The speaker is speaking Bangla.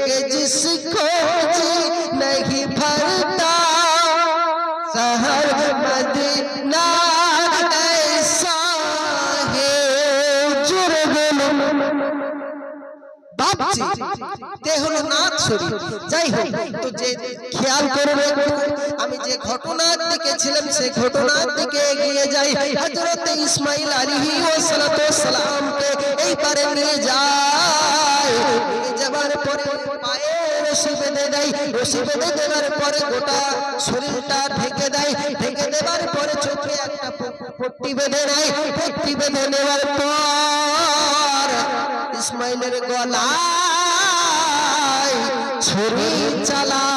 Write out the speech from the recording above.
कि जिसको जी नहीं भरता शहर मदीना ऐसा है जुर्म बापजी তে হলো নাথ শরীফ। যাই হোক, তো যে খেয়াল করবে আমি যে ঘটনার দিকে ছিলাম সেই ঘটনার দিকে এগিয়ে যাই। হযরত ইসমাঈল আলাইহিসসালামকে এইবারে নিয়ে যায়, নিয়ে যাবার পরে পায়ে রশি বেঁধে দেয়, রশি বেঁধে দেওয়ার পরে গোটা শরীরটা ঢেকে দেয়, ঢেকে দেওয়ার পরে চোখে একটা পট্টি বেঁধে নেয়, পট্টি বেঁধে নেওয়ার পর ইসমাঈলের গলায় ছুরি চালা